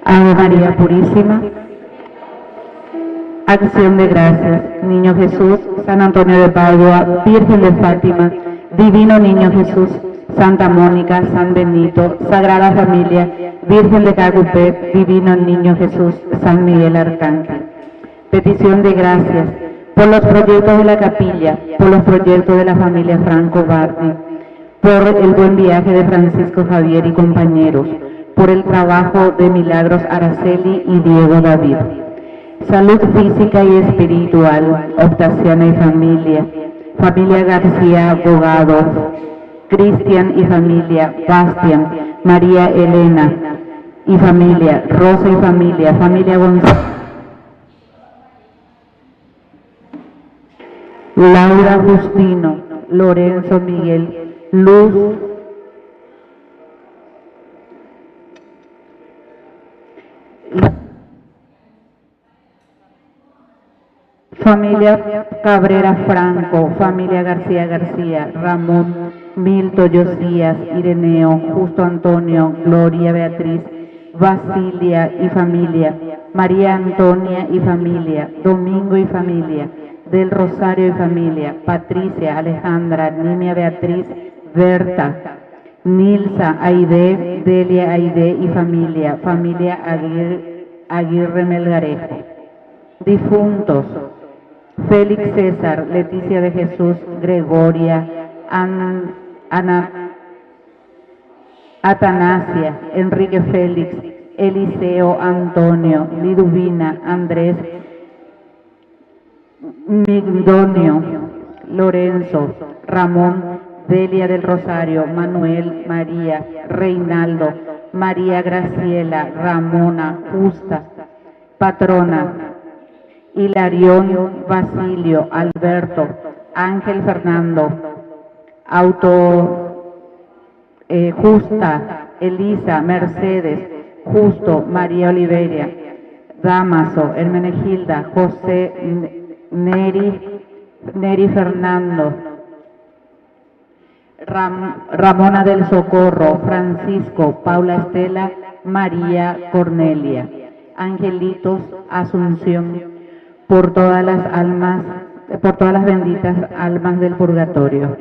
Ave María Purísima. Acción de gracias. Niño Jesús, San Antonio de Padua, Virgen de Fátima, Divino Niño Jesús, Santa Mónica, San Benito, Sagrada Familia, Virgen de Cagupé, Divino Niño Jesús, San Miguel Arcángel. Petición de gracias por los proyectos de la capilla, por los proyectos de la familia Franco Bardi, por el buen viaje de Francisco Javier y compañeros, por el trabajo de Milagros Araceli y Diego David. Salud física y espiritual, Optaciana y familia, familia García Abogados, Cristian y familia, Bastian, María Elena y familia, Rosa y familia, familia González, Laura Justino, Lorenzo Miguel, Luz, familia Cabrera Franco, familia García García, Ramón, Milto Josías, Ireneo, Justo Antonio, Gloria Beatriz, Basilia y familia, María Antonia y familia, Domingo y familia, Del Rosario y familia, Patricia, Alejandra, Nimia Beatriz, Berta, Nilsa, Aide, Delia Aide y familia, familia Aguirre Melgarejo. Difuntos: Félix César, Leticia de Jesús, Gregoria, Ana, Atanasia, Enrique Félix, Eliseo Antonio, Liduvina, Andrés, Migdonio, Lorenzo, Ramón, Delia del Rosario, Manuel, María, Reinaldo, María Graciela, Ramona, Justa, Patrona, Hilarión, Basilio, Alberto, Ángel Fernando, Justa, Elisa, Mercedes, Justo, María Oliveria, Damaso, Hermenegilda, José, Neri Fernando, Ramona del Socorro, Francisco, Paula Estela, María Cornelia. Angelitos, Asunción, por todas las almas, por todas las benditas almas del purgatorio.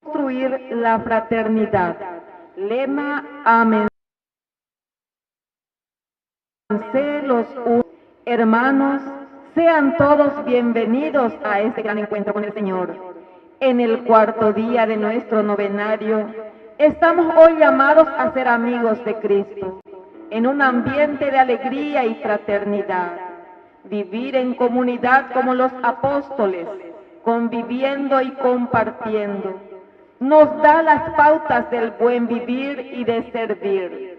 construir la fraternidad. Lema: ámense los unos. Hermanos, sean todos bienvenidos a este gran encuentro con el Señor. En el cuarto día de nuestro novenario, estamos hoy llamados a ser amigos de Cristo, en un ambiente de alegría y fraternidad. Vivir en comunidad como los apóstoles, conviviendo y compartiendo, nos da las pautas del buen vivir y de servir.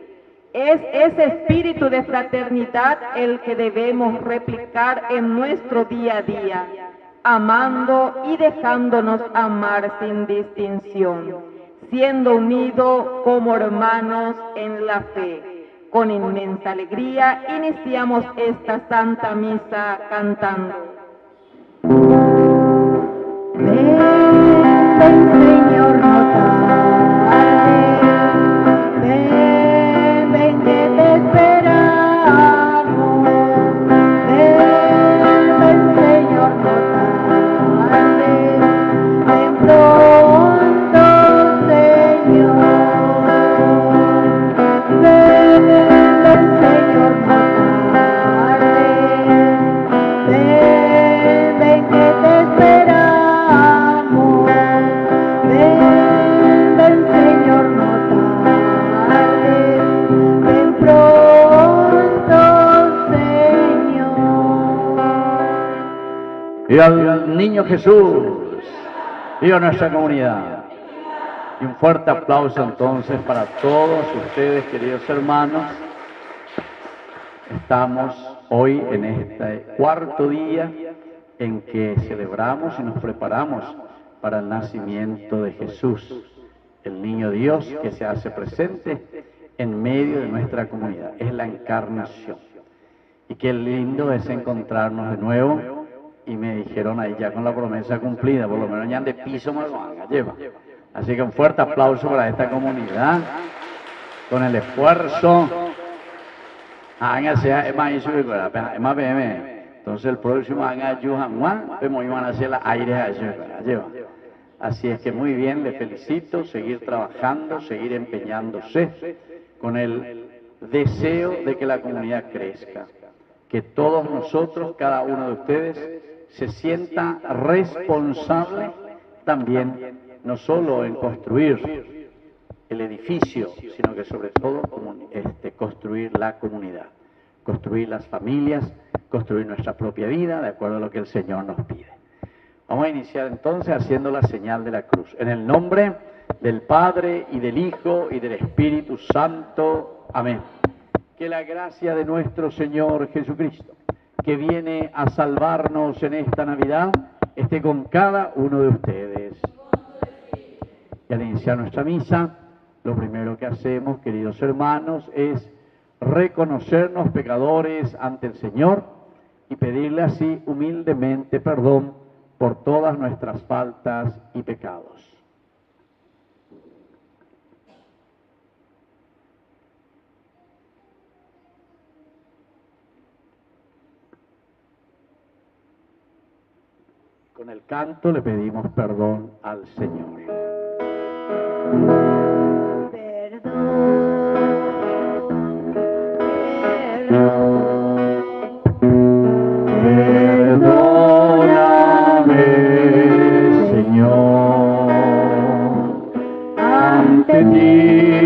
Es ese espíritu de fraternidad el que debemos replicar en nuestro día a día, amando y dejándonos amar sin distinción, siendo unidos como hermanos en la fe. Con inmensa alegría iniciamos esta Santa Misa cantando. Ven, Señor, no tardes, ven que te esperamos. Ven, Señor, no tardes, ven pronto, Señor. Ven, Señor, no tardes, ven que te esperamos. Ven, Señor, no tardes, ven pronto, Señor. Y al niño Jesús, y a nuestra comunidad. Y un fuerte aplauso entonces para todos ustedes, queridos hermanos. Estamos hoy en este cuarto día en que celebramos y nos preparamos para el nacimiento de Jesús, el niño Dios que se hace presente en medio de nuestra comunidad. Es la encarnación. Y qué lindo es encontrarnos de nuevo. Y me dijeron ahí ya con la promesa cumplida, por lo menos ya de piso me lo van a llevar. Así que un fuerte aplauso para esta comunidad, con el esfuerzo. Entonces el próximo año iban a hacer la aire. Así es que muy bien, les felicito, seguir trabajando, seguir empeñándose con el deseo de que la comunidad crezca. Que todos nosotros, cada uno de ustedes, se sienta responsable también, no solo en construir el edificio, sino que sobre todo construir la comunidad, construir las familias, construir nuestra propia vida, de acuerdo a lo que el Señor nos pide. Vamos a iniciar entonces haciendo la señal de la cruz. En el nombre del Padre, y del Hijo, y del Espíritu Santo. Amén. Que la gracia de nuestro Señor Jesucristo, que viene a salvarnos en esta Navidad, esté con cada uno de ustedes. Y al iniciar nuestra misa, lo primero que hacemos, queridos hermanos, es reconocernos pecadores ante el Señor y pedirle así humildemente perdón por todas nuestras faltas y pecados. Con el canto le pedimos perdón al Señor. Perdóname, Señor, ante ti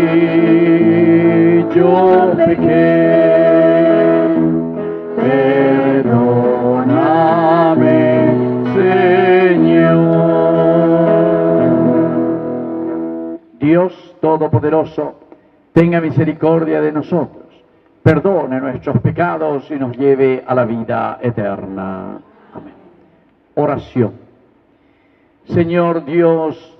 yo pequé. Perdóname, Señor. Dios Todopoderoso, tenga misericordia de nosotros, perdone nuestros pecados y nos lleve a la vida eterna. Amén. Oración. Señor Dios,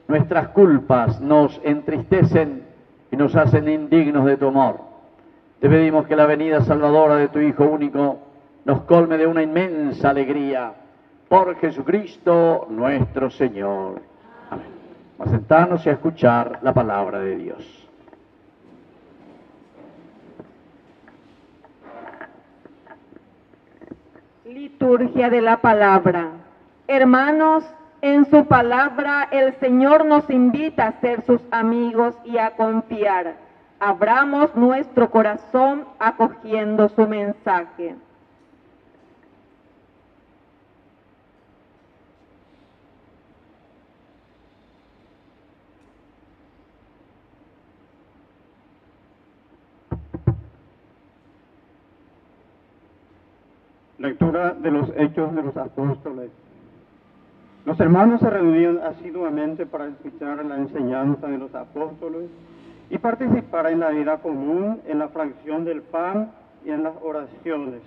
nuestras culpas nos entristecen y nos hacen indignos de tu amor. Te pedimos que la venida salvadora de tu Hijo único nos colme de una inmensa alegría. Por Jesucristo nuestro Señor. Amén. Vamos a sentarnos y a escuchar la palabra de Dios. Liturgia de la palabra. Hermanos, En su palabra el Señor nos invita a ser sus amigos y a confiar. Abramos nuestro corazón acogiendo su mensaje. Lectura de los Hechos de los Apóstoles. Los hermanos se reunían asiduamente para escuchar la enseñanza de los apóstoles y participar en la vida común, en la fracción del pan y en las oraciones.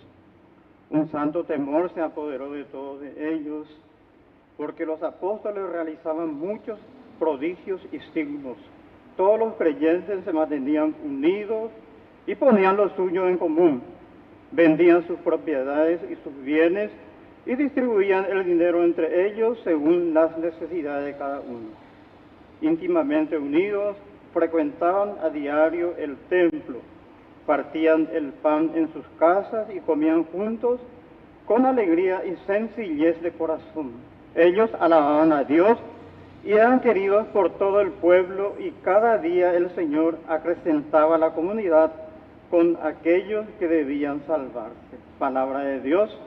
Un santo temor se apoderó de todos ellos, porque los apóstoles realizaban muchos prodigios y signos. Todos los creyentes se mantenían unidos y ponían lo suyo en común. Vendían sus propiedades y sus bienes y distribuían el dinero entre ellos según las necesidades de cada uno. Íntimamente unidos, frecuentaban a diario el templo, partían el pan en sus casas y comían juntos con alegría y sencillez de corazón. Ellos alababan a Dios y eran queridos por todo el pueblo, y cada día el Señor acrecentaba la comunidad con aquellos que debían salvarse. Palabra de Dios.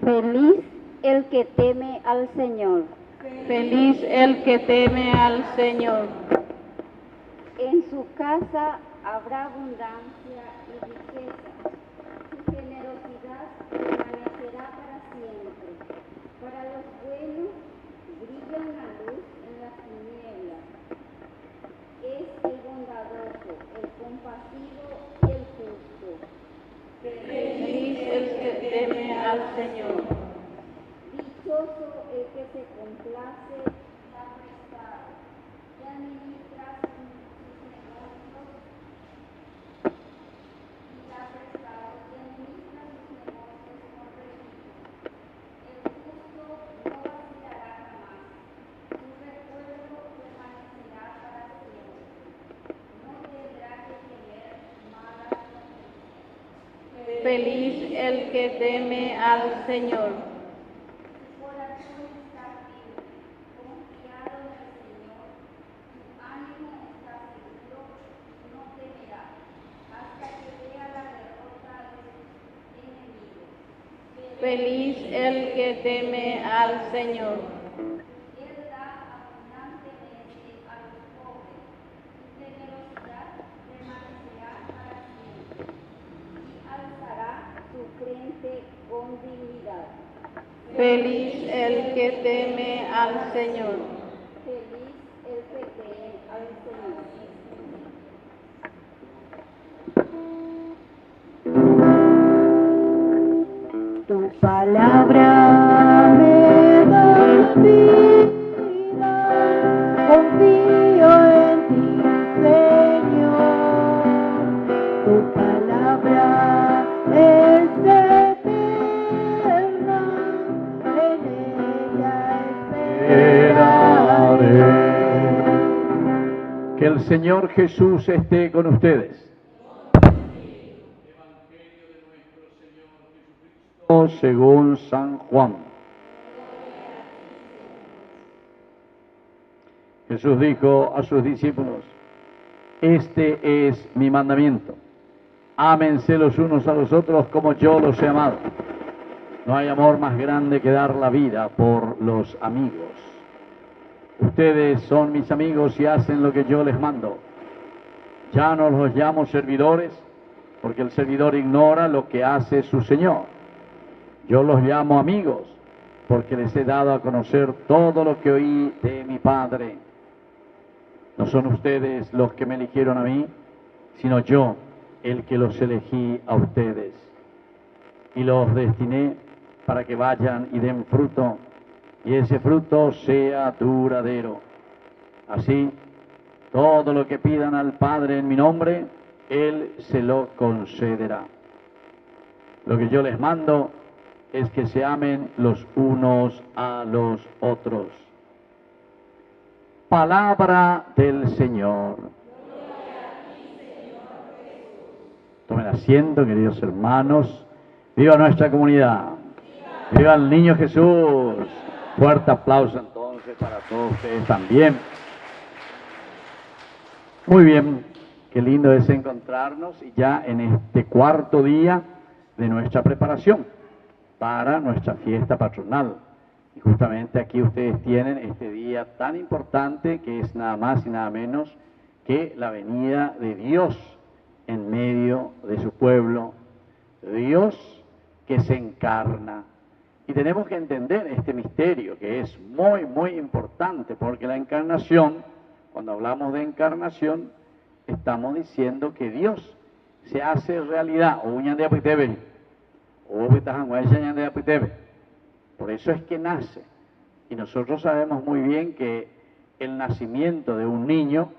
Feliz el que teme al Señor. Feliz el que teme al Señor. En su casa habrá abundancia y riqueza. Su generosidad permanecerá para siempre. Para los buenos brilla una luz en las tinieblas. Es el bondadoso, el compasivo y el justo. Feliz el que teme al Señor. Dichoso el que se complace da prestado, que administra sus negocios y da prestado, que administra sus negocios con registro. El justo no vacilará jamás, su recuerdo permanecerá para siempre. No tendrá que temer malas noticias. Feliz el que teme al Señor. Feliz el que teme al Señor. Él da abundantemente a los pobres, su generosidad permanecerá para siempre, y alzará su frente con dignidad. Feliz el que teme al Señor. Feliz el que teme al Señor. Tu palabra me da vida, confío en ti, Señor. Tu palabra es eterna, en ella esperaré. Que el Señor Jesús esté con ustedes. Según San Juan. Jesús dijo a sus discípulos: este es mi mandamiento, ámense los unos a los otros como yo los he amado. No hay amor más grande que dar la vida por los amigos. Ustedes son mis amigos y hacen lo que yo les mando. Ya no los llamo servidores, porque el servidor ignora lo que hace su Señor. Yo los llamo amigos, porque les he dado a conocer todo lo que oí de mi Padre. No son ustedes los que me eligieron a mí, sino yo el que los elegí a ustedes. Y los destiné para que vayan y den fruto, y ese fruto sea duradero. Así, todo lo que pidan al Padre en mi nombre, Él se lo concederá. Lo que yo les mando es que se amen los unos a los otros. Palabra del Señor. el asiento, queridos hermanos. ¡Viva nuestra comunidad! ¡Viva el Niño Jesús! Fuerte aplauso entonces para todos ustedes también. Muy bien, qué lindo es encontrarnos ya en este cuarto día de nuestra preparación para nuestra fiesta patronal. Y justamente aquí ustedes tienen este día tan importante que es nada más y nada menos que la venida de Dios en medio de su pueblo. Dios que se encarna. Y tenemos que entender este misterio que es muy, muy importante, porque la encarnación, cuando hablamos de encarnación, estamos diciendo que Dios se hace realidad. Por eso es que nace. Y nosotros sabemos muy bien que el nacimiento de un niño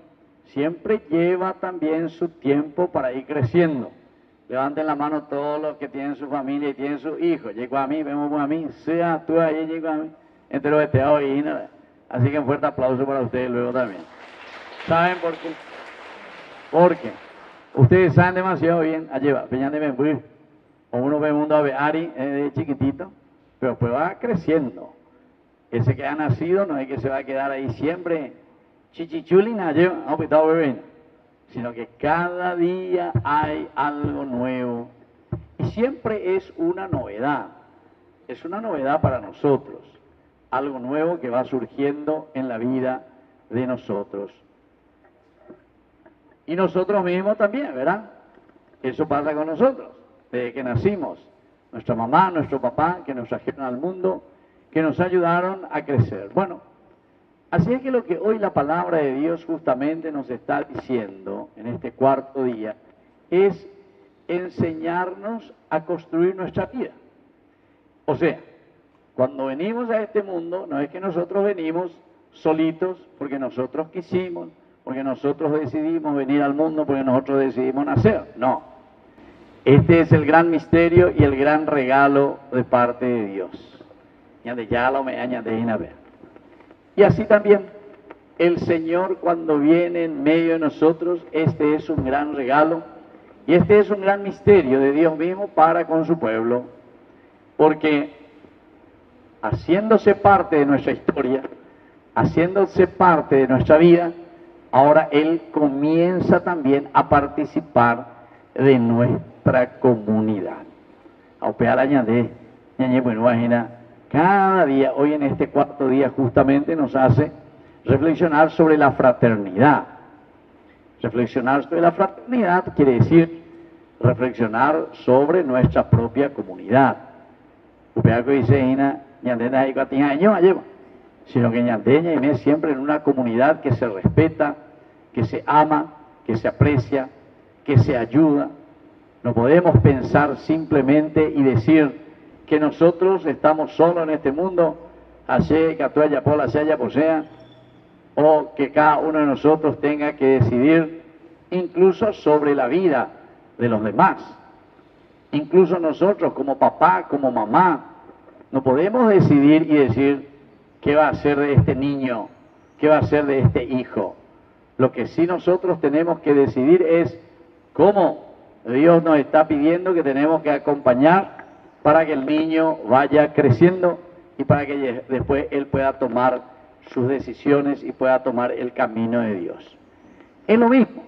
siempre lleva también su tiempo para ir creciendo. Levanten la mano todos los que tienen su familia y tienen sus hijos. Llegó a mí, vemos a mí, sea tú ahí, llegó a mí. Entre los esteados y nada. Así que un fuerte aplauso para ustedes luego también. ¿Saben por qué? Porque ustedes saben demasiado bien, allá o uno ve mundo a Ari de chiquitito, pero pues va creciendo. Ese que ha nacido no es que se va a quedar ahí siempre chichichulina, sino que cada día hay algo nuevo y siempre es una novedad para nosotros, algo nuevo que va surgiendo en la vida de nosotros. Y nosotros mismos también, ¿verdad? Eso pasa con nosotros, desde que nacimos. Nuestra mamá, nuestro papá, que nos trajeron al mundo, que nos ayudaron a crecer. Bueno, así es que lo que hoy la palabra de Dios justamente nos está diciendo en este cuarto día es enseñarnos a construir nuestra vida. O sea, cuando venimos a este mundo, no es que nosotros venimos solitos porque nosotros quisimos, porque nosotros decidimos venir al mundo, porque nosotros decidimos nacer. No. Este es el gran misterio y el gran regalo de parte de Dios. Y así también el Señor cuando viene en medio de nosotros, este es un gran regalo y este es un gran misterio de Dios mismo para con su pueblo, porque haciéndose parte de nuestra historia, haciéndose parte de nuestra vida, ahora Él comienza también a participar de nuestra comunidad. Cada día, hoy en este cuarto día justamente nos hace reflexionar sobre la fraternidad. Reflexionar sobre la fraternidad quiere decir reflexionar sobre nuestra propia comunidad. Sino que ñandeña y me siempre en una comunidad que se respeta, que se ama, que se aprecia, que se ayuda. No podemos pensar simplemente y decir que nosotros estamos solos en este mundo, o que cada uno de nosotros tenga que decidir incluso sobre la vida de los demás. Incluso nosotros como papá, como mamá, no podemos decidir y decir qué va a ser de este niño, qué va a ser de este hijo. Lo que sí nosotros tenemos que decidir es cómo Dios nos está pidiendo que tenemos que acompañar para que el niño vaya creciendo y para que después él pueda tomar sus decisiones y pueda tomar el camino de Dios. Es lo mismo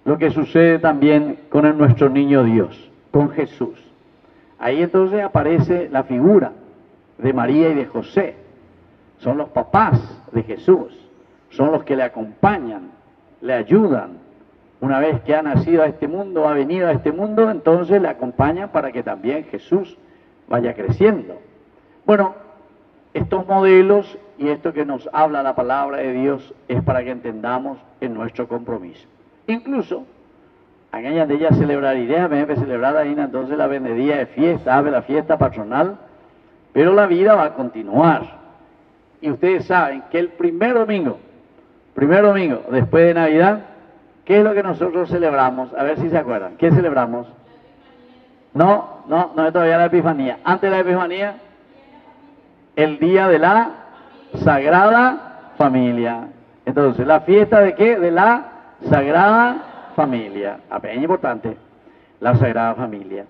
lo que sucede también con nuestro niño Dios, con Jesús. Ahí entonces aparece la figura de María y de José. Son los papás de Jesús, son los que le acompañan, le ayudan. Una vez que ha nacido a este mundo, ha venido a este mundo, entonces le acompañan para que también Jesús vaya creciendo. Bueno, estos modelos y esto que nos habla la palabra de Dios es para que entendamos en nuestro compromiso. Incluso, aquella de ella celebrar idea, me celebrar ahí entonces la vendedía de fiesta, la fiesta patronal, pero la vida va a continuar. Y ustedes saben que el primer domingo después de Navidad, ¿qué es lo que nosotros celebramos? A ver si se acuerdan. ¿Qué celebramos? No es todavía la Epifanía. Antes de la Epifanía, el día de la Sagrada Familia. Entonces, ¿la fiesta de qué? De la Sagrada Familia. Apenas importante. la Sagrada Familia.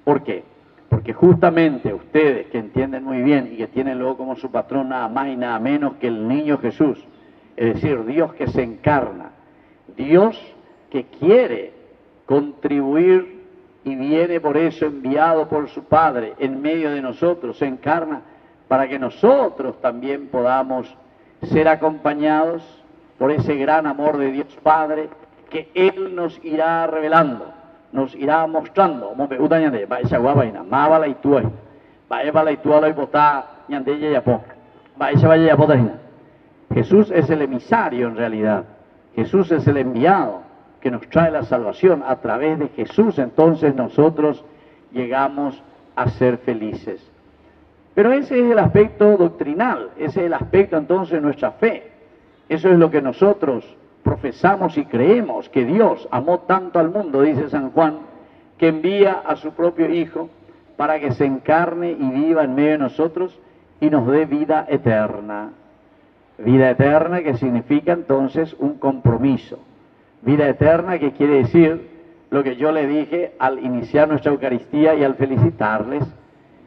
¿Por qué? Porque justamente ustedes que entienden muy bien y que tienen luego como su patrón nada más y nada menos que el niño Jesús, es decir, Dios que se encarna, Dios que quiere contribuir y viene por eso enviado por su Padre en medio de nosotros, se encarna para que nosotros también podamos ser acompañados por ese gran amor de Dios Padre que Él nos irá revelando, nos irá mostrando. Jesús es el emisario en realidad, Jesús es el enviado que nos trae la salvación. A través de Jesús entonces nosotros llegamos a ser felices. Pero ese es el aspecto doctrinal, ese es el aspecto entonces de nuestra fe. Eso es lo que nosotros profesamos y creemos, que Dios amó tanto al mundo, dice San Juan, que envía a su propio Hijo para que se encarne y viva en medio de nosotros y nos dé vida eterna. Vida eterna que significa entonces un compromiso. Vida eterna que quiere decir lo que yo le dije al iniciar nuestra Eucaristía y al felicitarles.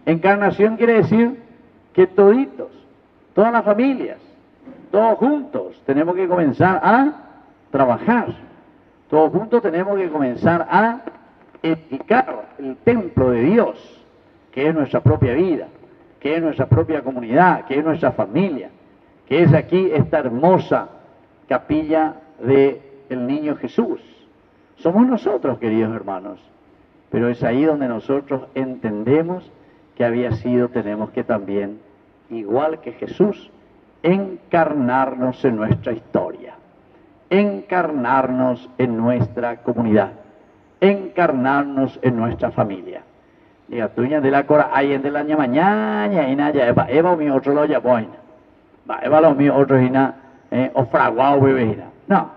Encarnación quiere decir que toditos, todas las familias, todos juntos tenemos que comenzar a trabajar. Todos juntos tenemos que comenzar a edificar el templo de Dios, que es nuestra propia vida, que es nuestra propia comunidad, que es nuestra familia, que es aquí esta hermosa capilla del Niño Jesús. Somos nosotros, queridos hermanos, pero es ahí donde nosotros entendemos que había sido, tenemos que también, igual que Jesús, encarnarnos en nuestra historia, encarnarnos en nuestra comunidad, encarnarnos en nuestra familia. Diga, tuña de la cora, ahí en de la mañana, y nada, eva mi otro lo ya boina, eva lo mío otro y nada, o fraguao bebida. No,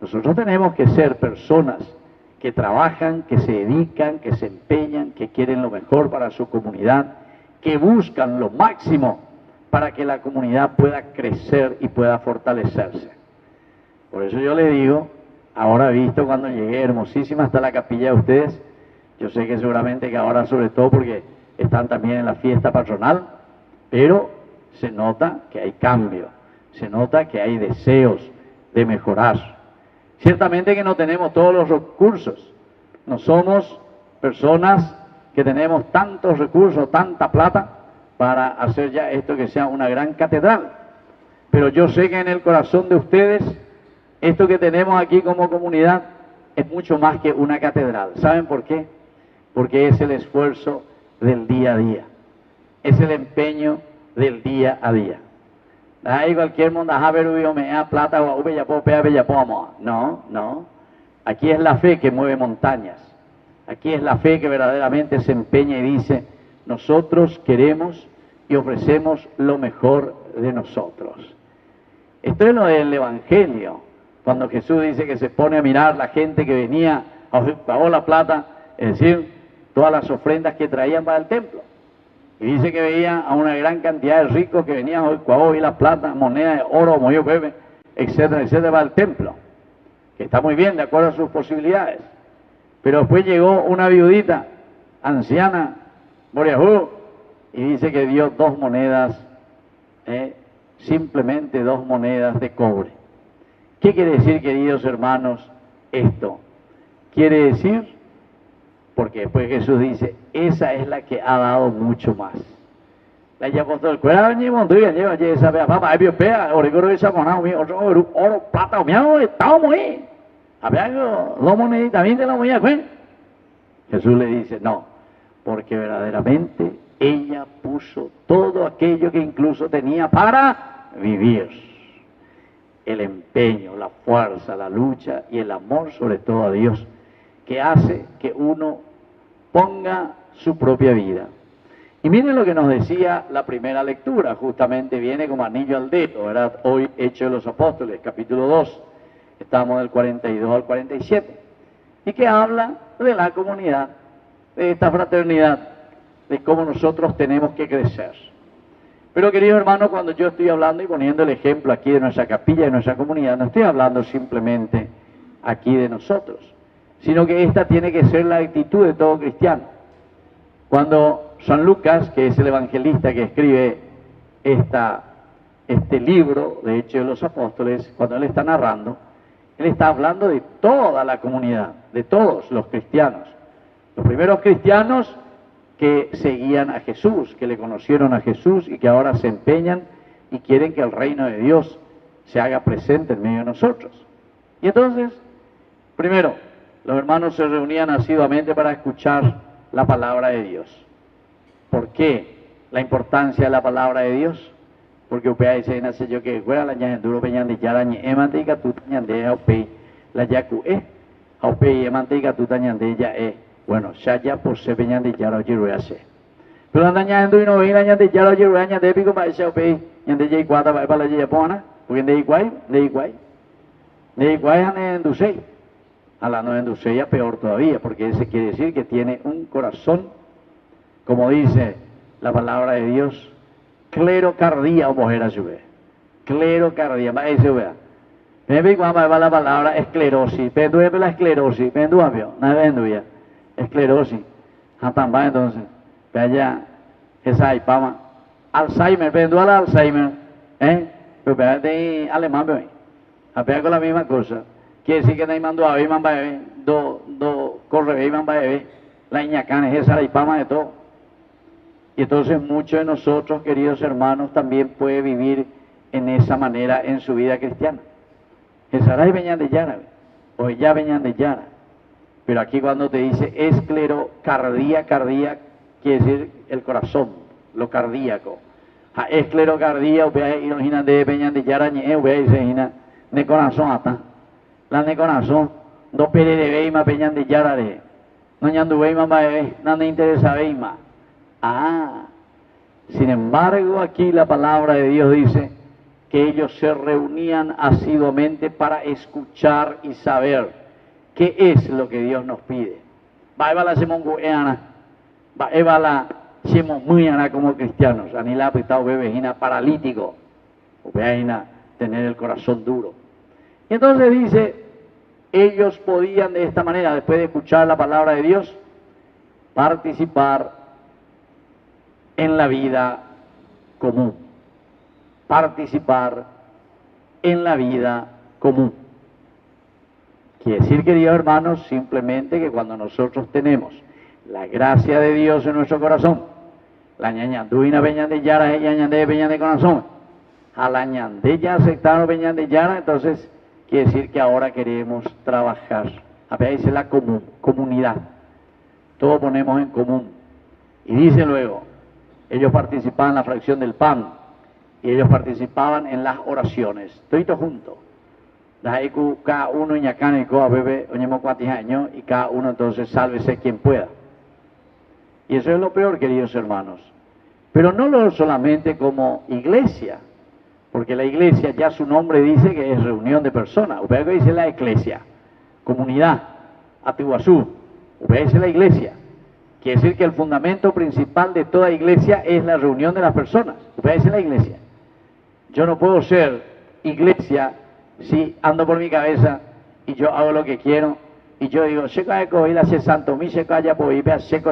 nosotros tenemos que ser personas que trabajan, que se dedican, que se empeñan, que quieren lo mejor para su comunidad, que buscan lo máximo para que la comunidad pueda crecer y pueda fortalecerse. Por eso yo le digo, ahora visto cuando llegué hermosísima hasta la capilla de ustedes, yo sé que seguramente que ahora sobre todo porque están también en la fiesta patronal, pero se nota que hay cambio, se nota que hay deseos de mejorar. Ciertamente que no tenemos todos los recursos, no somos personas que tenemos tantos recursos, tanta plata para hacer ya esto que sea una gran catedral. Pero yo sé que en el corazón de ustedes, esto que tenemos aquí como comunidad es mucho más que una catedral. ¿Saben por qué? Porque es el esfuerzo del día a día, es el empeño del día a día. Ahí cualquier mundo, me da plata, no. Aquí es la fe que mueve montañas. Aquí es la fe que verdaderamente se empeña y dice, nosotros queremos y ofrecemos lo mejor de nosotros. Esto es lo del Evangelio, cuando Jesús dice que se pone a mirar la gente que venía, pagó la plata, es decir, todas las ofrendas que traían para el templo. Y dice que veía a una gran cantidad de ricos que venían hoy la plata, moneda de oro, mollo, bebé, etcétera, etcétera, para el templo. Que está muy bien, de acuerdo a sus posibilidades. Pero después llegó una viudita, anciana, Boriajú, y dice que dio 2 monedas, simplemente 2 monedas de cobre. ¿Qué quiere decir, queridos hermanos, esto? Quiere decir, porque después Jesús dice, esa es la que ha dado mucho más. La apóstol, oro, plata, Jesús le dice, no, porque verdaderamente ella puso todo aquello que incluso tenía para vivir. El empeño, la fuerza, la lucha y el amor sobre todo a Dios, que hace que uno ponga su propia vida. Y miren lo que nos decía la primera lectura, justamente viene como anillo al dedo, ¿verdad? Hoy, Hechos de los Apóstoles, capítulo 2, estamos del 42 al 47, y que habla de la comunidad, de esta fraternidad, de cómo nosotros tenemos que crecer. Pero queridos hermanos, cuando yo estoy hablando y poniendo el ejemplo aquí de nuestra capilla, de nuestra comunidad, no estoy hablando simplemente aquí de nosotros, sino que esta tiene que ser la actitud de todo cristiano. Cuando San Lucas, que es el evangelista que escribe este libro de Hechos de los Apóstoles, cuando él está narrando, él está hablando de toda la comunidad, de todos los cristianos. Los primeros cristianos que seguían a Jesús, que le conocieron a Jesús y que ahora se empeñan y quieren que el reino de Dios se haga presente en medio de nosotros. Y entonces, primero, los hermanos se reunían asiduamente para escuchar la palabra de Dios. ¿Por qué la importancia de la palabra de Dios? Porque upea dice, nace yo que fuera la ña duro peñan de yarañe emantica tu tañan de aupei la yacu aupei emantica tu tañan de ella bueno, ya por se peñan de yara oye ruase. Pero la ña duro no ve la ña de yara oye ruaña de pico para ese aupei ña de ya cuata para la ya pona, porque de igual ane endusei. A la no endusei ya peor todavía, porque ese quiere decir que tiene un corazón, como dice la palabra de Dios, clerocardía o mujer a su vez. Clerocardía, va a decir, vea. Me cuando va la palabra esclerosis, penduye la esclerosis, penduapio, no penduya, esclerosis. Atamba entonces, vaya, esa pama. Alzheimer, pendua la Alzheimer, pero vea de alemán, vea. Apea con la misma cosa. Quiere decir que no hay mando a ver, man va a ver, do corre, man va a ver, la iñacana es esa, la pama de todo. Y entonces muchos de nosotros, queridos hermanos, también puede vivir en esa manera en su vida cristiana. Esaray venían de Yara, o ya venían de Yara. Pero aquí cuando te dice esclerocardía, quiere decir el corazón, lo cardíaco. Esclerocardía, imagina de venían de Yara, imagina de corazón hasta. La de corazón, dos pere de veima venían de Yara, no ñandu veima va a ver, no me interesa veima. Sin embargo, aquí la palabra de Dios dice que ellos se reunían asiduamente para escuchar y saber qué es lo que Dios nos pide. Va la semongueana, va la semomuyana como cristianos, anila pitao bebejina paralítico, o veina tener el corazón duro. Y entonces dice, ellos podían de esta manera, después de escuchar la palabra de Dios, participar en la vida común. Participar en la vida común. Quiere decir, queridos hermanos, simplemente que cuando nosotros tenemos la gracia de Dios en nuestro corazón, la ñañanduina peñan de yara, ñañande peñan de corazón, a la ñande ya aceptaron peñan de yara, entonces quiere decir que ahora queremos trabajar. A ver, dice la comunidad. Todo ponemos en común. Y dice luego, ellos participaban en la fracción del pan y ellos participaban en las oraciones. Todo junto. Cada uno ñacana y coa bebe oñemo años y cada uno entonces sálvese quien pueda. Y eso es lo peor, queridos hermanos. Pero no solamente como iglesia, porque la iglesia ya su nombre dice que es reunión de personas. Usted dice la iglesia, comunidad, Atiguazú. Usted dice la iglesia. Quiere decir que el fundamento principal de toda iglesia es la reunión de las personas. Usted dice la iglesia. Yo no puedo ser iglesia si ando por mi cabeza y yo hago lo que quiero y yo digo, seco de coger hace santo, mi seco allá por ir, vea seco.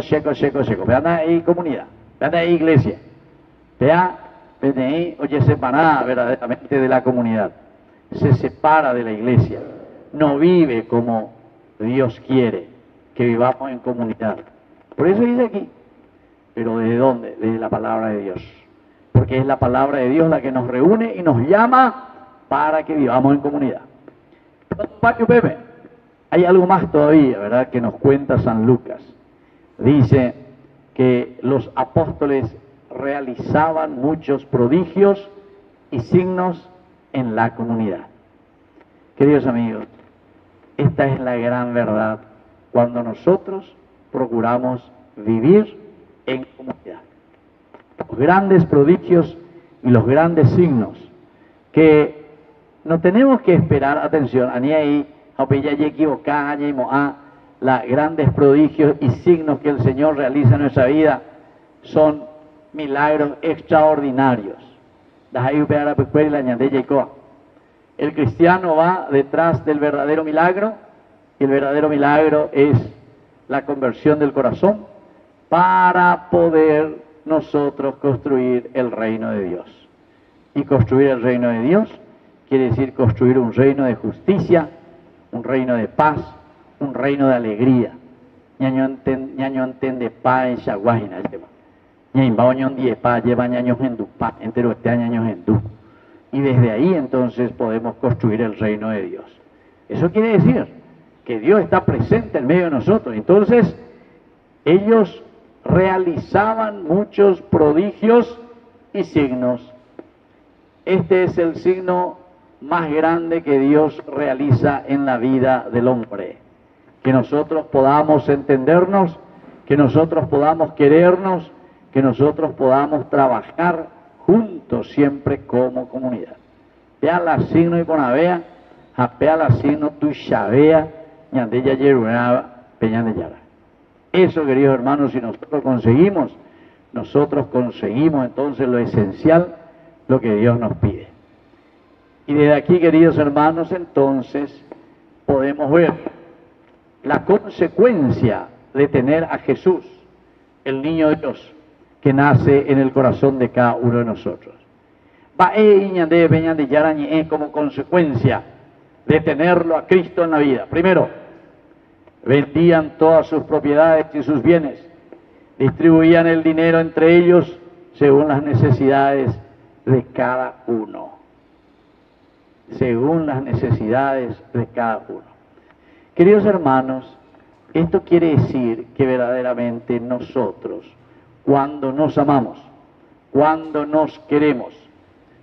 Vean ahí comunidad, vean ahí iglesia. Vea, vean ahí, oye, separada verdaderamente de la comunidad. Se separa de la iglesia. No vive como Dios quiere que vivamos en comunidad. Por eso dice aquí, pero ¿desde dónde? Desde la palabra de Dios. Porque es la palabra de Dios la que nos reúne y nos llama para que vivamos en comunidad. Patio Pepe, hay algo más todavía, ¿verdad?, que nos cuenta San Lucas. Dice que los apóstoles realizaban muchos prodigios y signos en la comunidad. Queridos amigos, esta es la gran verdad cuando nosotros procuramos vivir en comunidad. Los grandes prodigios y los grandes signos que no tenemos que esperar, atención, ani ahí, los grandes prodigios y signos que el Señor realiza en nuestra vida son milagros extraordinarios. El cristiano va detrás del verdadero milagro Y el verdadero milagro es la conversión del corazón para poder nosotros construir el reino de Dios. Y construir el reino de Dios quiere decir construir un reino de justicia, un reino de paz, un reino de alegría. Ñaño entiende paz en Shaguajina, el tema. Ñaño die paz, lleva ñaños en du paz, entero este años en du. Y desde ahí entonces podemos construir el reino de Dios. Eso quiere decir que Dios está presente en medio de nosotros. Entonces, ellos realizaban muchos prodigios y signos. Este es el signo más grande que Dios realiza en la vida del hombre. Que nosotros podamos entendernos, que nosotros podamos querernos, que nosotros podamos trabajar juntos siempre como comunidad. Vea la signo y ponavea, japea la signo tu chavea, ñandella yerunaba, peñan de yara. Eso, queridos hermanos, si nosotros conseguimos entonces lo esencial, lo que Dios nos pide. Y desde aquí, queridos hermanos, entonces podemos ver la consecuencia de tener a Jesús, el niño de Dios, que nace en el corazón de cada uno de nosotros. Como consecuencia de tenerlo a Cristo en la vida. Primero, vendían todas sus propiedades y sus bienes, distribuían el dinero entre ellos según las necesidades de cada uno. Según las necesidades de cada uno. Queridos hermanos, esto quiere decir que verdaderamente nosotros, cuando nos amamos, cuando nos queremos,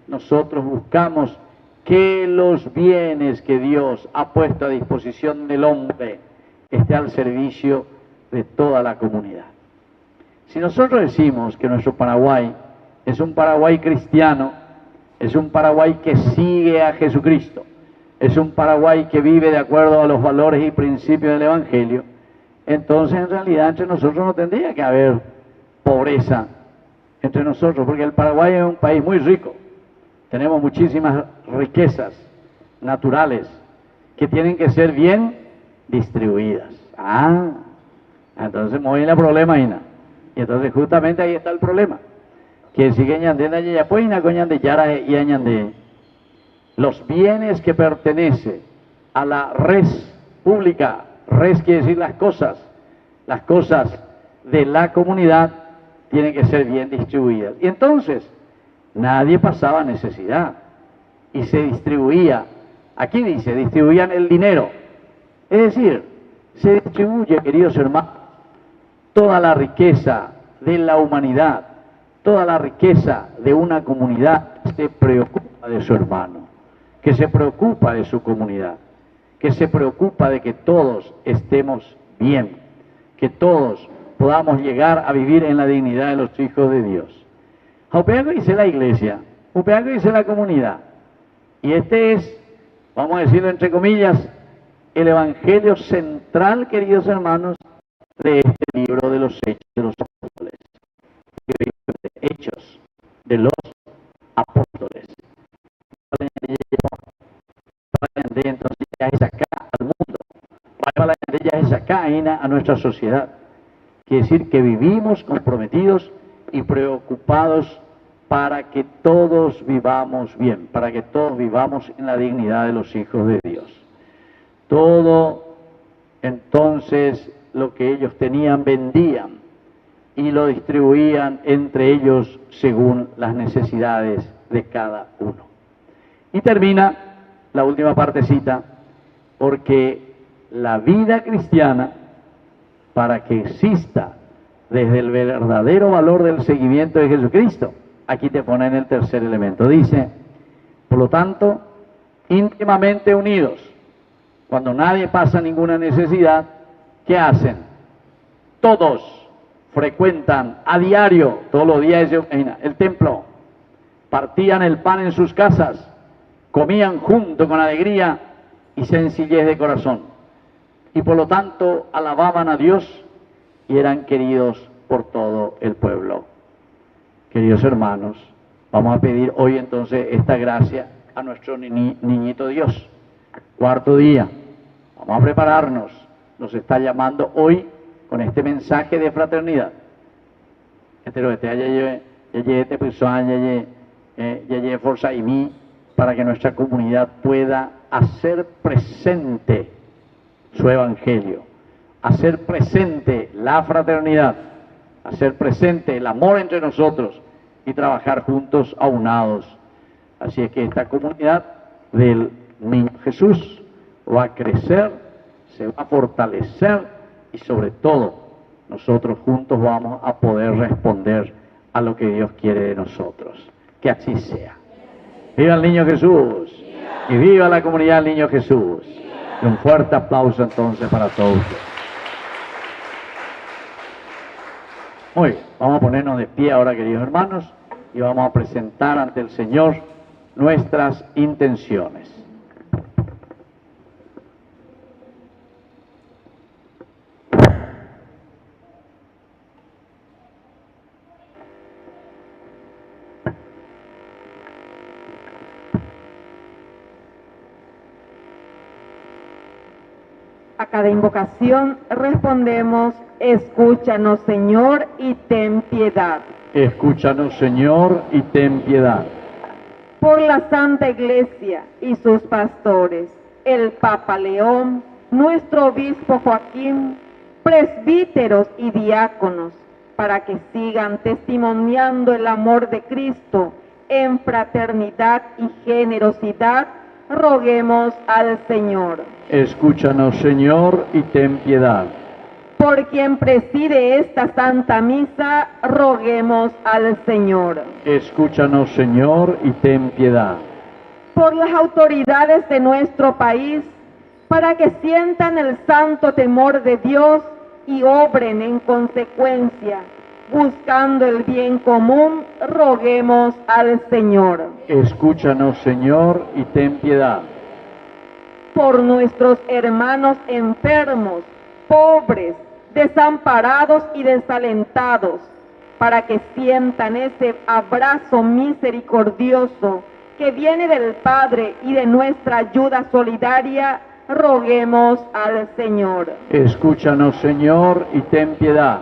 nosotros buscamos que los bienes que Dios ha puesto a disposición del hombre esté al servicio de toda la comunidad. Si nosotros decimos que nuestro Paraguay es un Paraguay cristiano, es un Paraguay que sigue a Jesucristo, es un Paraguay que vive de acuerdo a los valores y principios del Evangelio, entonces en realidad entre nosotros no tendría que haber pobreza entre nosotros, porque el Paraguay es un país muy rico, tenemos muchísimas riquezas naturales que tienen que ser bien distribuidas. Entonces muy bien el problema, Ina. Y entonces justamente ahí está el problema. Que sigue ñandena y ya pues de yara y añande los bienes que pertenecen a la res pública, res quiere decir las cosas de la comunidad tienen que ser bien distribuidas. Y entonces nadie pasaba necesidad y se distribuía. Aquí dice, distribuían el dinero. Es decir, se distribuye, queridos hermanos, toda la riqueza de la humanidad, toda la riqueza de una comunidad que se preocupa de su hermano, que se preocupa de su comunidad, que se preocupa de que todos estemos bien, que todos podamos llegar a vivir en la dignidad de los hijos de Dios. Upeago dice la iglesia, Upeago dice la comunidad, y este es, vamos a decirlo entre comillas, el evangelio central, queridos hermanos, de este libro de los Hechos de los Apóstoles. Hechos de los Apóstoles. Entonces ya es acá al mundo, ya es acá a nuestra sociedad. Quiere decir que vivimos comprometidos y preocupados para que todos vivamos bien, para que todos vivamos en la dignidad de los hijos de Dios. Todo, entonces, lo que ellos tenían vendían y lo distribuían entre ellos según las necesidades de cada uno. Y termina la última partecita, porque la vida cristiana, para que exista desde el verdadero valor del seguimiento de Jesucristo, aquí te ponen el tercer elemento. Dice, por lo tanto, íntimamente unidos, cuando nadie pasa ninguna necesidad, ¿qué hacen? Todos frecuentan a diario, todos los días, el templo, partían el pan en sus casas, comían junto con alegría y sencillez de corazón, y por lo tanto alababan a Dios y eran queridos por todo el pueblo. Queridos hermanos, vamos a pedir hoy entonces esta gracia a nuestro niñito Dios. Cuarto día, vamos Vamos a prepararnos. Nos está llamando hoy con este mensaje de fraternidad. Fuerza y mí, para que nuestra comunidad pueda hacer presente su evangelio, hacer presente la fraternidad, hacer presente el amor entre nosotros y trabajar juntos aunados. Así es que esta comunidad del Niño Jesús va a crecer, se va a fortalecer y sobre todo nosotros juntos vamos a poder responder a lo que Dios quiere de nosotros. Que así sea. ¡Viva el Niño Jesús! ¡Y viva la comunidad del Niño Jesús! Y un fuerte aplauso entonces para todos ustedes. Muy bien, vamos a ponernos de pie ahora, queridos hermanos, y vamos a presentar ante el Señor nuestras intenciones. A cada invocación respondemos: escúchanos, Señor, y ten piedad. Escúchanos, Señor, y ten piedad. Por la Santa Iglesia y sus pastores, el Papa León, nuestro Obispo Joaquín, presbíteros y diáconos, para que sigan testimoniando el amor de Cristo en fraternidad y generosidad, roguemos al Señor. Escúchanos, Señor, y ten piedad. Por quien preside esta Santa Misa, roguemos al Señor. Escúchanos, Señor, y ten piedad. Por las autoridades de nuestro país, para que sientan el santo temor de Dios y obren en consecuencia, buscando el bien común, roguemos al Señor. Escúchanos, Señor, y ten piedad. Por nuestros hermanos enfermos, pobres, desamparados y desalentados, para que sientan ese abrazo misericordioso que viene del Padre y de nuestra ayuda solidaria, roguemos al Señor. Escúchanos, Señor, y ten piedad.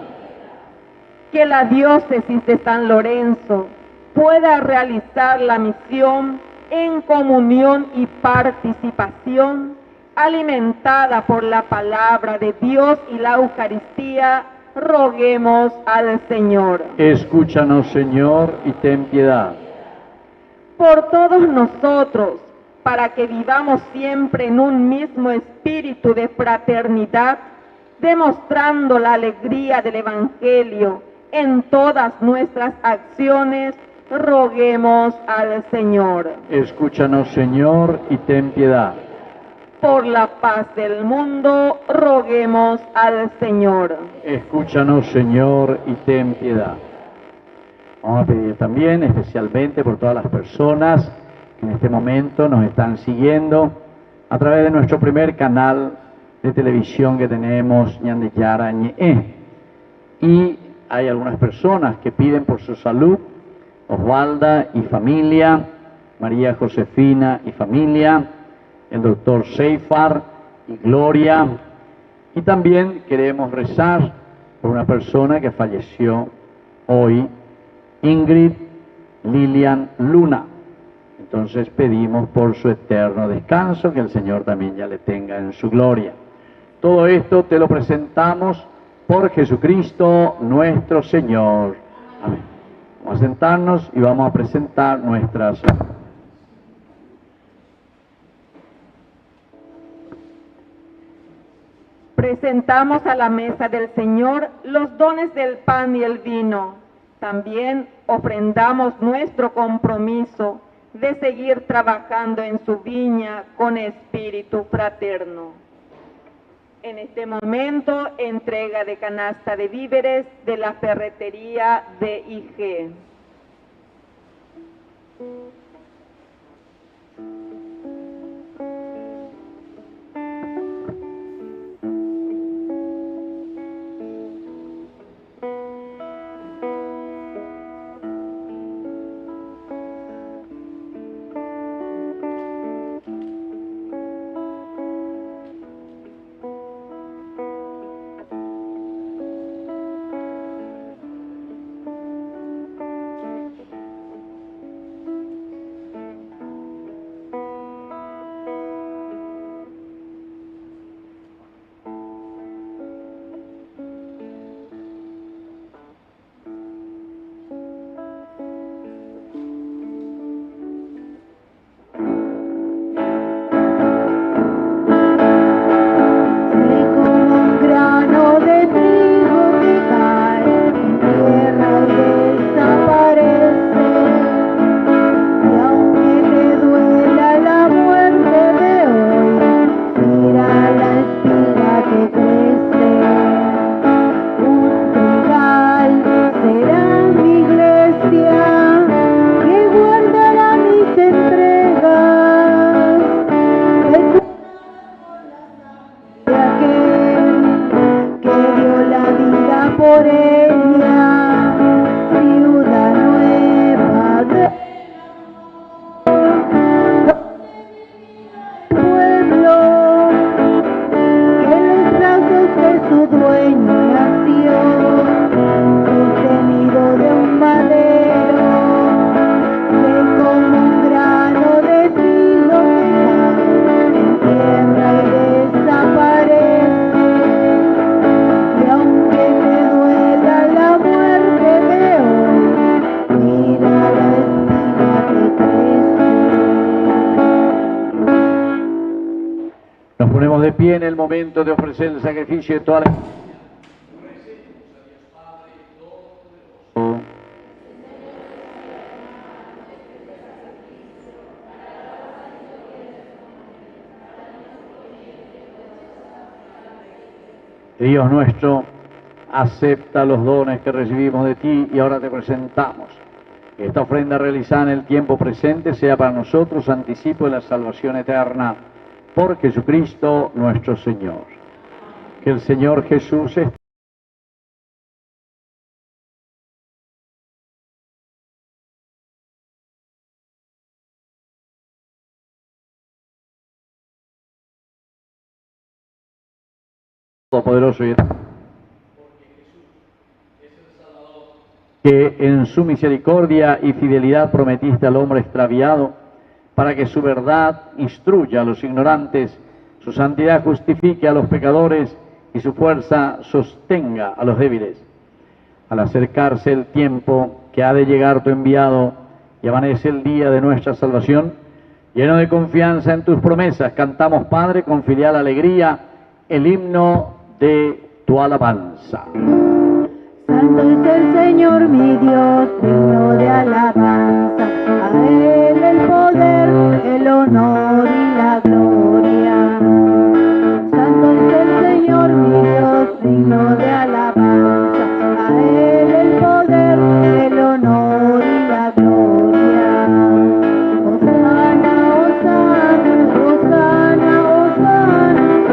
Que la diócesis de San Lorenzo pueda realizar la misión en comunión y participación, alimentada por la palabra de Dios y la Eucaristía, roguemos al Señor. Escúchanos, Señor, y ten piedad. Por todos nosotros, para que vivamos siempre en un mismo espíritu de fraternidad, demostrando la alegría del Evangelio en todas nuestras acciones, roguemos al Señor. Escúchanos, Señor, y ten piedad. Por la paz del mundo, roguemos al Señor. Escúchanos, Señor, y ten piedad. Vamos a pedir también especialmente por todas las personas que en este momento nos están siguiendo a través de nuestro primer canal de televisión que tenemos, Ñande Yara Ñe. Y hay algunas personas que piden por su salud: Osvalda y familia, María Josefina y familia, el doctor Seifar y Gloria. Y también queremos rezar por una persona que falleció hoy, Ingrid Lilian Luna. Entonces pedimos por su eterno descanso, que el Señor también ya le tenga en su gloria. Todo esto te lo presentamos por Jesucristo nuestro Señor. Amén. Vamos a sentarnos y vamos a presentar nuestras... Presentamos a la mesa del Señor los dones del pan y el vino. También ofrendamos nuestro compromiso de seguir trabajando en su viña con espíritu fraterno. En este momento, entrega de canasta de víveres de la ferretería de IG. la espiga que crece. Un trigal será mi iglesia, que guardará mis entregas. De aquel que dio la vida por ella, ciudad nueva de pueblo, que en los brazos de su dueño nació, sostenido de un madero, que como un grano de trigo que cae en tierra y desaparece. Y aunque te duela la muerte de hoy, mira la espiga que crece. Nos ponemos de pie en el momento de ofrecer el sacrificio de toda la... Dios nuestro, acepta los dones que recibimos de ti y ahora te presentamos. Que esta ofrenda realizada en el tiempo presente sea para nosotros anticipo de la salvación eterna por Jesucristo nuestro Señor. Que el Señor Jesús esté todopoderoso y eterno. Que en su misericordia y fidelidad prometiste al hombre extraviado, para que su verdad instruya a los ignorantes, su santidad justifique a los pecadores y su fuerza sostenga a los débiles. Al acercarse el tiempo que ha de llegar tu enviado y amanece el día de nuestra salvación, lleno de confianza en tus promesas, cantamos, Padre, con filial alegría, el himno de tu alabanza. Santo es el Señor mi Dios, digno de alabanza. A Él el poder, el honor y la gloria. Santo es el Señor mi Dios, digno de alabanza. A Él el poder, el honor y la gloria. Hosana, hosana, hosana, hosana,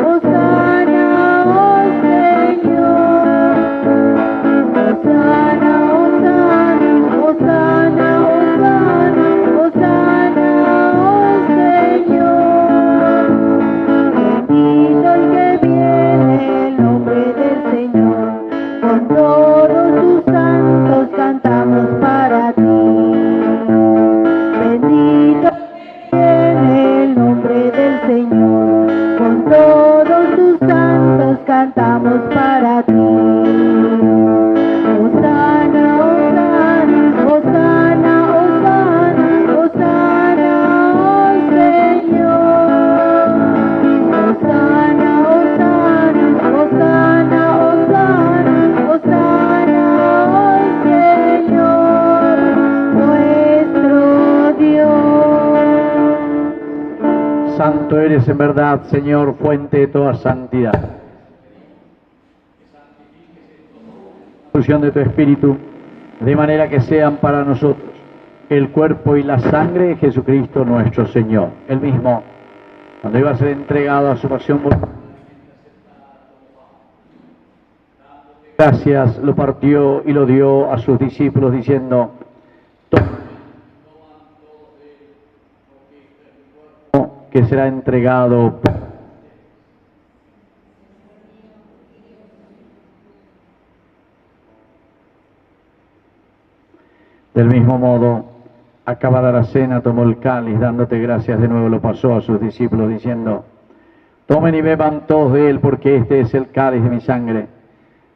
hosana, oh Señor. Hosana, hosana, hosana, hosana, hosana, oh Señor. Bendito el que viene, el nombre del Señor. Con todos tus santos cantamos para ti. Bendito el que viene, el nombre del Señor. Con todos tus santos cantamos para ti. Hosana, hosana, hosana, hosana, hosana, oh Señor. Hosana, hosana, hosana, hosana, hosana, oh Señor, nuestro Dios. Santo eres en verdad, Señor, fuente de toda santidad. Fusión de tu Espíritu, de manera que sean para nosotros el cuerpo y la sangre de Jesucristo nuestro Señor. Él mismo, cuando iba a ser entregado a su pasión, gracias, lo partió y lo dio a sus discípulos diciendo, que será entregado. Del mismo modo, acabada la cena, tomó el cáliz, dándote gracias de nuevo, lo pasó a sus discípulos diciendo, tomen y beban todos de él, porque este es el cáliz de mi sangre,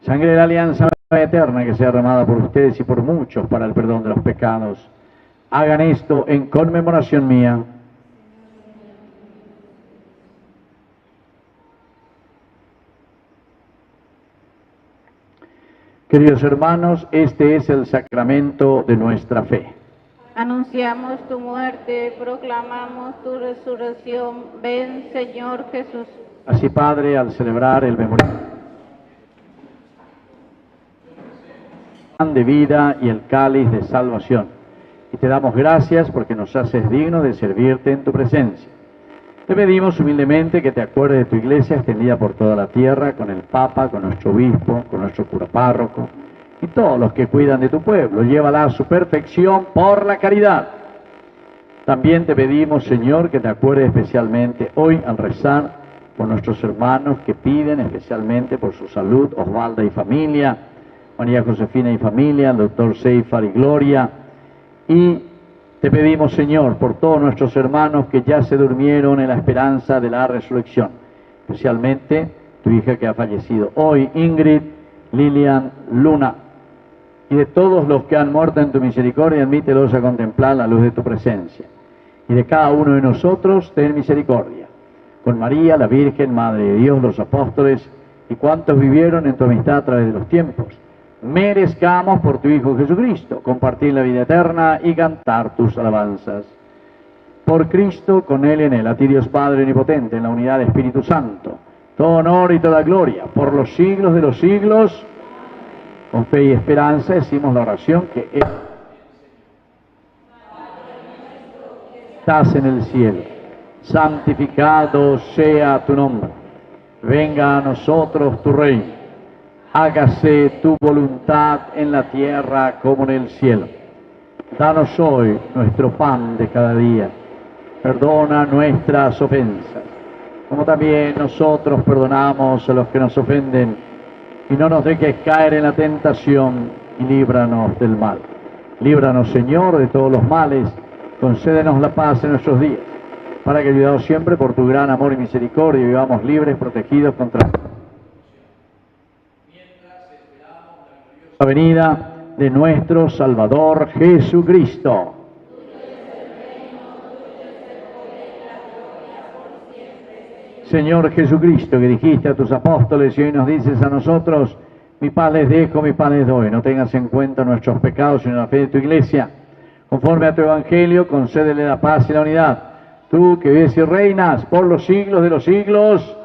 sangre de la alianza eterna que sea derramada por ustedes y por muchos para el perdón de los pecados. Hagan esto en conmemoración mía. Queridos hermanos, este es el sacramento de nuestra fe. Anunciamos tu muerte, proclamamos tu resurrección. Ven, Señor Jesús. Así, Padre, al celebrar el memorial de vida y el cáliz de salvación, y te damos gracias porque nos haces dignos de servirte en tu presencia. Te pedimos humildemente que te acuerdes de tu iglesia extendida por toda la tierra, con el Papa, con nuestro obispo, con nuestro cura párroco y todos los que cuidan de tu pueblo. Llévala a su perfección por la caridad. También te pedimos, Señor, que te acuerdes especialmente hoy al rezar por nuestros hermanos que piden especialmente por su salud, Osvalda y familia, María Josefina y familia, el doctor Seifar y Gloria. Y te pedimos, Señor, por todos nuestros hermanos que ya se durmieron en la esperanza de la resurrección, especialmente tu hija que ha fallecido hoy, Ingrid, Lilian, Luna, y de todos los que han muerto en tu misericordia, admítelos a contemplar la luz de tu presencia. Y de cada uno de nosotros, ten misericordia. Con María, la Virgen, Madre de Dios, los apóstoles y cuantos vivieron en tu amistad a través de los tiempos, merezcamos por tu Hijo Jesucristo compartir la vida eterna y cantar tus alabanzas. Por Cristo, con Él y en Él, a ti Dios Padre Omnipotente, en la unidad del Espíritu Santo, todo honor y toda gloria, por los siglos de los siglos. Con fe y esperanza decimos la oración que estás en el cielo. Santificado sea tu nombre. Venga a nosotros tu reino. Hágase tu voluntad en la tierra como en el cielo. Danos hoy nuestro pan de cada día. Perdona nuestras ofensas, como también nosotros perdonamos a los que nos ofenden. Y no nos dejes caer en la tentación, y líbranos del mal. Líbranos, Señor, de todos los males. Concédenos la paz en nuestros días, para que, ayudados siempre por tu gran amor y misericordia, vivamos libres, protegidos contra la venida de nuestro Salvador Jesucristo. Señor Jesucristo, que dijiste a tus apóstoles y hoy nos dices a nosotros, mi paz les dejo, mi paz les doy. No tengas en cuenta nuestros pecados, sino la fe de tu iglesia. Conforme a tu evangelio, concédele la paz y la unidad. Tú que vives y reinas por los siglos de los siglos,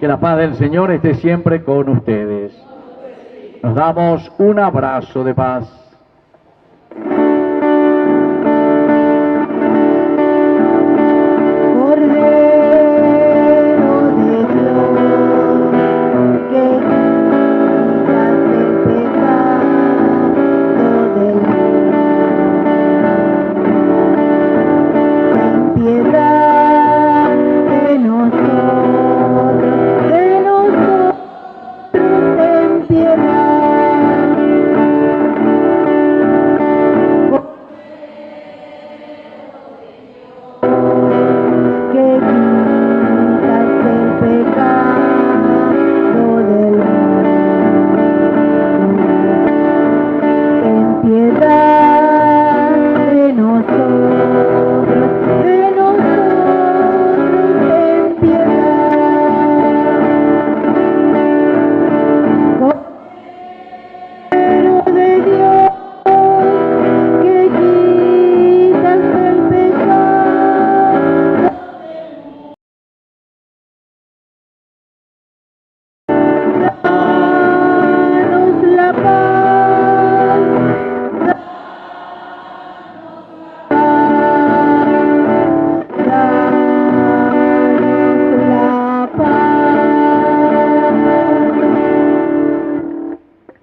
que la paz del Señor esté siempre con ustedes. Nos damos un abrazo de paz.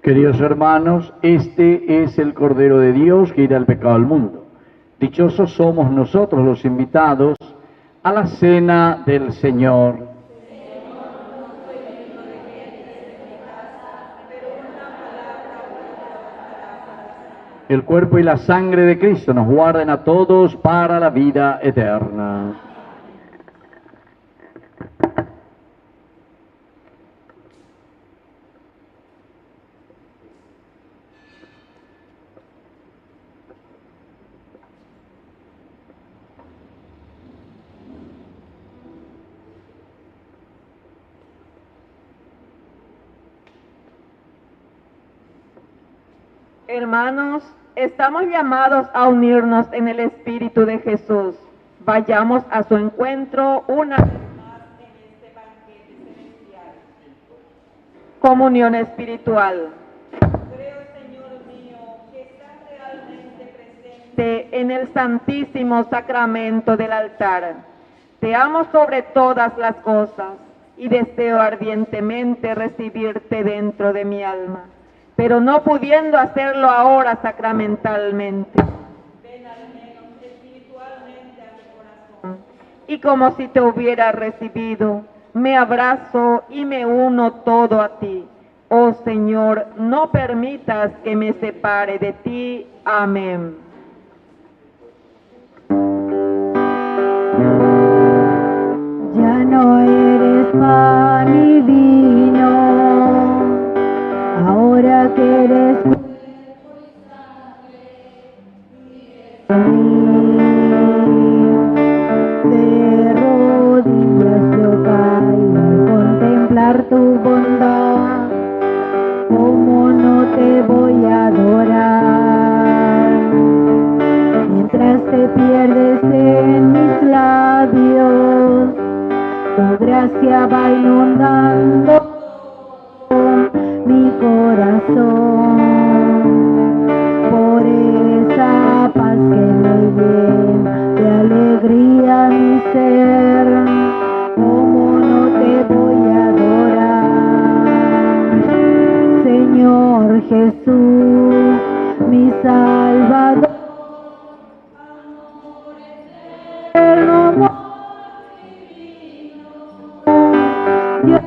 Queridos hermanos, este es el Cordero de Dios que quita el pecado del mundo. Dichosos somos nosotros los invitados a la cena del Señor. El cuerpo y la sangre de Cristo nos guarden a todos para la vida eterna. Hermanos, estamos llamados a unirnos en el Espíritu de Jesús. Vayamos a su encuentro una vez más en este Evangelio. Comunión espiritual. Creo, Señor mío, que estás realmente presente En el santísimo sacramento del altar. Te amo sobre todas las cosas y deseo ardientemente recibirte dentro de mi alma, pero no pudiendo hacerlo ahora sacramentalmente. ven al menos espiritualmente a mi corazón. Y como si te hubiera recibido, me abrazo y me uno todo a ti. Oh Señor, no permitas que me separe de ti. Amén. Ya no eres pan y vino, ahora que eres de rodillas yo caigo al contemplar tu bondad. ¿Cómo no te voy a adorar? Mientras te pierdes en mis labios, tu gracia va inundando mi corazón. Por esa paz que me llena de alegría mi ser, ¿cómo no te voy a adorar? Señor Jesús, mi Salvador, eterno amor divino, yo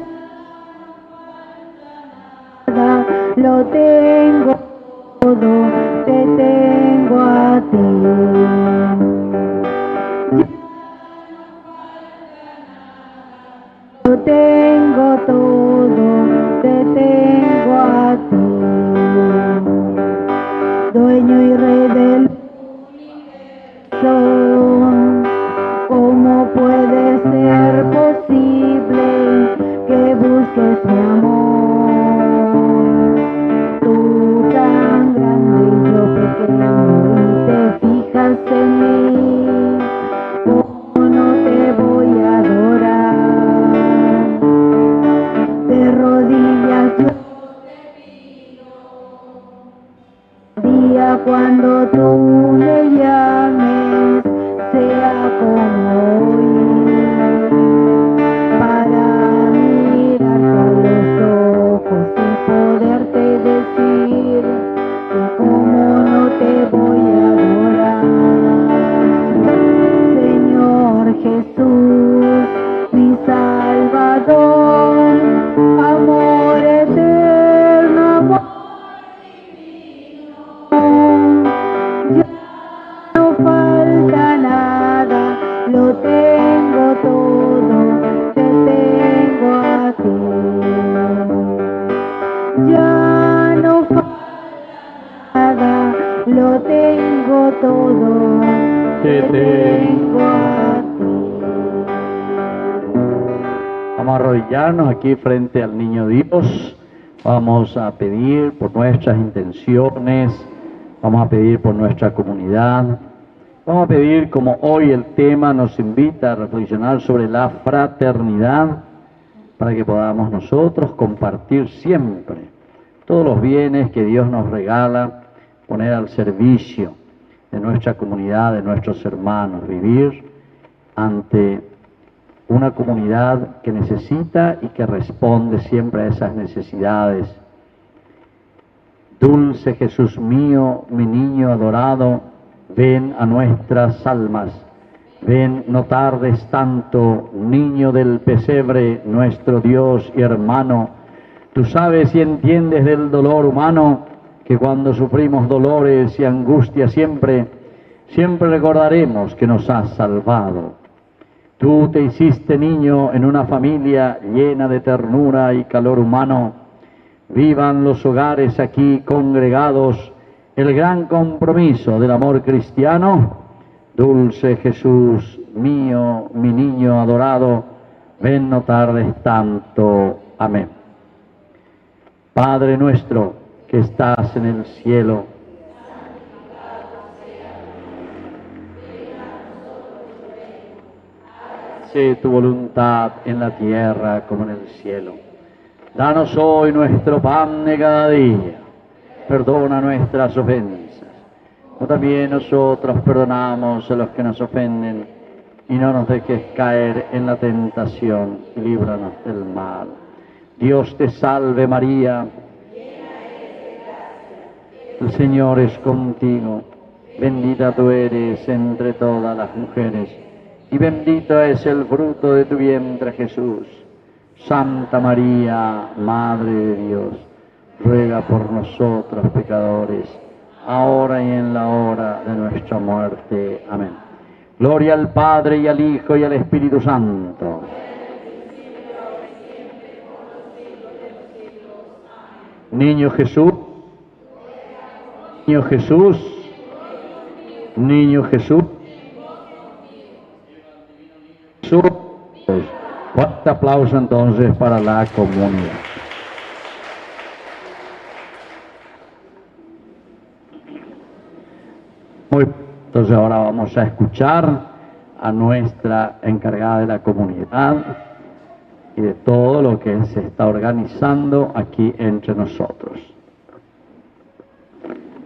nada lo tengo todo, te tengo a ti. Lo tengo todo, te tengo a ti. Dueño y rey del universo, ¿cómo puede ser posible que busques mi amor? Tú tan grande y yo pequeño, y te fijas en mí, ¿cómo no te voy a adorar? De rodillas yo día cuando tú me llames, sea como hoy, para mirarte a los ojos y poderte decir que como no te voy a adorar. Señor Jesús, mi Salvador, amor eterno, amor divino, ya no falta nada, lo tengo todo, te tengo a ti. Ya no falta nada, lo tengo todo, te tengo a ti. Vamos a arrodillarnos aquí frente al Niño Dios. Vamos a pedir por nuestras intenciones, vamos a pedir por nuestra comunidad, vamos a pedir, como hoy el tema nos invita a reflexionar sobre la fraternidad, para que podamos nosotros compartir siempre todos los bienes que Dios nos regala, poner al servicio de nuestra comunidad, de nuestros hermanos, vivir ante una comunidad que necesita y que responde siempre a esas necesidades. Dulce Jesús mío, mi niño adorado, ven a nuestras almas, ven, no tardes tanto, niño del pesebre, nuestro Dios y hermano. Tú sabes y entiendes del dolor humano, que cuando sufrimos dolores y angustias siempre recordaremos que nos has salvado. Tú te hiciste niño en una familia llena de ternura y calor humano. Vivan los hogares aquí congregados el gran compromiso del amor cristiano. Dulce Jesús mío, mi niño adorado, ven, no tardes tanto. Amén. Padre nuestro que estás en el cielo, hágase tu voluntad en la tierra como en el cielo. Danos hoy nuestro pan de cada día. Perdona nuestras ofensas, como también nosotros perdonamos a los que nos ofenden. Y no nos dejes caer en la tentación, y líbranos del mal. Dios te salve María, el Señor es contigo, bendita tú eres entre todas las mujeres, y bendito es el fruto de tu vientre Jesús. Santa María, Madre de Dios, ruega por nosotros pecadores, ahora y en la hora de nuestra muerte. Amén. Gloria al Padre, y al Hijo, y al Espíritu Santo. Niño Jesús, niño Jesús, niño Jesús. Fuerte aplauso entonces para la comunidad. Muy bien. Entonces ahora vamos a escuchar a nuestra encargada de la comunidad y de todo lo que se está organizando aquí entre nosotros.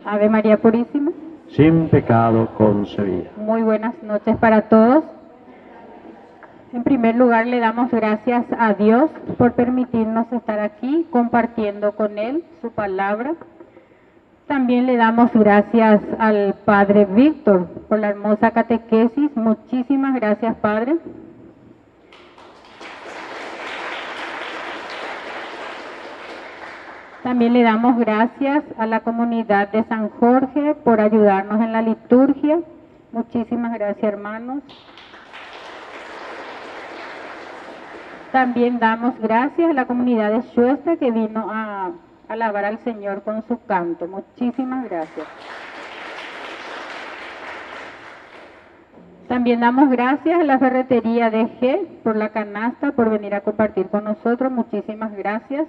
Ave María Purísima. Sin pecado concebida. Muy buenas noches para todos. En primer lugar, le damos gracias a Dios por permitirnos estar aquí compartiendo con Él su palabra. También le damos gracias al Padre Víctor por la hermosa catequesis. Muchísimas gracias, Padre. También le damos gracias a la comunidad de San Jorge por ayudarnos en la liturgia. Muchísimas gracias, hermanos. También damos gracias a la comunidad de Schuesta que vino a alabar al Señor con su canto. Muchísimas gracias. También damos gracias a la ferretería de G por la canasta, por venir a compartir con nosotros. Muchísimas gracias.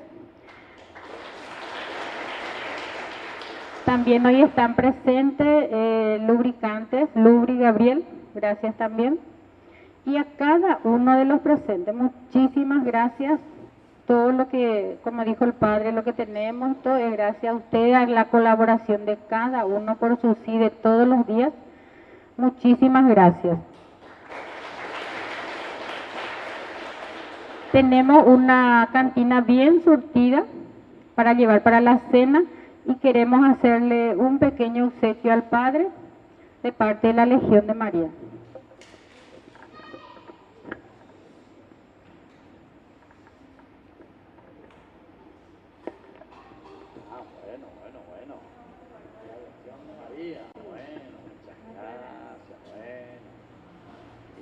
También hoy están presentes lubricantes, Lubri Gabriel, gracias también. Y a cada uno de los presentes, muchísimas gracias. Todo lo que, como dijo el Padre, lo que tenemos, todo es gracias a ustedes, a la colaboración de cada uno por su sí de todos los días. Muchísimas gracias. Tenemos una cantina bien surtida para llevar para la cena y queremos hacerle un pequeño obsequio al Padre de parte de la Legión de María.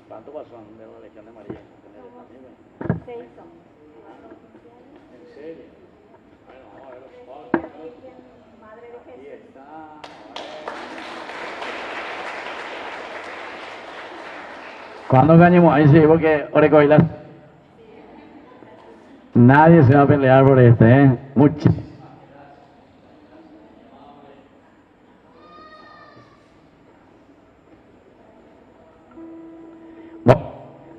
¿Cuántos son de la Legión de María? 6 son. ¿En serio? Bueno, vamos a ver los fotos. Madre de Jesús. Ahí está. ¿Cuándo ganamos? Ahí sí, porque Orecoilas. Nadie se va a pelear por este, ¿eh? Mucho.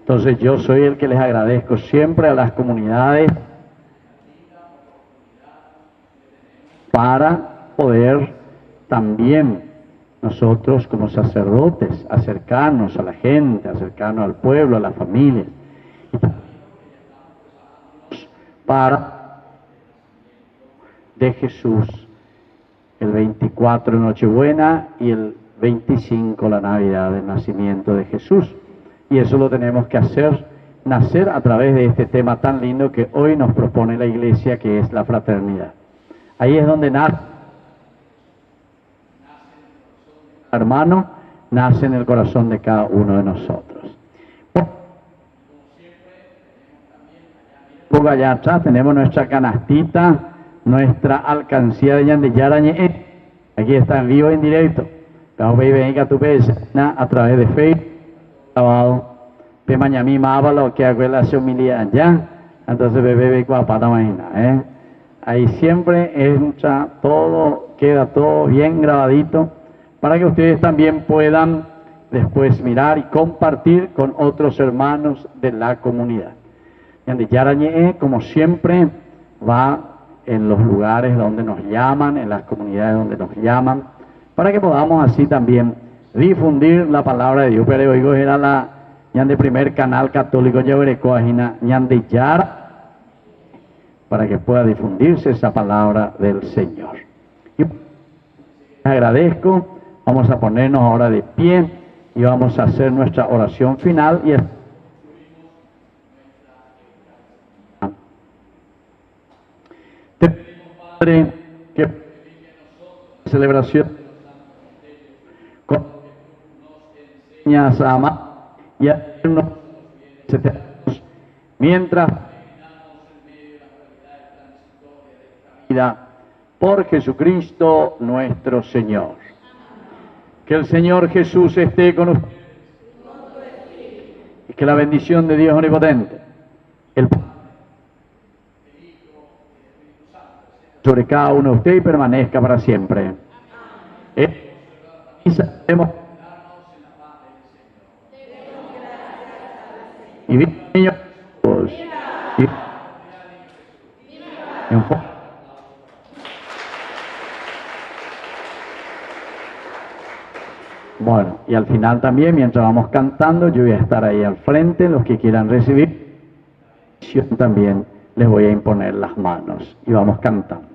Entonces yo soy el que les agradezco siempre a las comunidades para poder también nosotros como sacerdotes acercarnos a la gente, acercarnos al pueblo, a la familia, para de Jesús el 24 Nochebuena y el 25 la Navidad del nacimiento de Jesús. Y eso lo tenemos que hacer nacer a través de este tema tan lindo que hoy nos propone la Iglesia, que es la fraternidad. Ahí es donde nace, hermano, nace en el corazón de cada uno de nosotros. Poco allá atrás tenemos nuestra canastita, nuestra alcancía de Yandeyarañe. Aquí está en vivo, en directo. Vamos a ver a tu a través de Facebook. Grabado, Pemañami Mávalo, que acuerda se humilía ya, entonces bebé guapata mañana, Ahí siempre entra todo, queda todo bien grabadito, para que ustedes también puedan después mirar y compartir con otros hermanos de la comunidad. Yarañe, como siempre, va en los lugares donde nos llaman, en las comunidades donde nos llaman, para que podamos así también difundir la palabra de Dios. Pero hoy era la ñan de primer canal católico Yaberecoajina, ñan de Yar, para que pueda difundirse esa palabra del Señor. Y agradezco, vamos a ponernos ahora de pie y vamos a hacer nuestra oración final. Y te pido, Padre, que la celebración con nos enseñas a amar y a hacernos mientras por Jesucristo nuestro Señor. Que el Señor Jesús esté con ustedes y que la bendición de Dios Omnipotente, el Padre, el Hijo y el Espíritu Santo, sobre cada uno de ustedes y permanezca para siempre. Y bien, niños, bueno, y al final también, mientras vamos cantando, yo voy a estar ahí al frente. Los que quieran recibir, yo también les voy a imponer las manos y vamos cantando.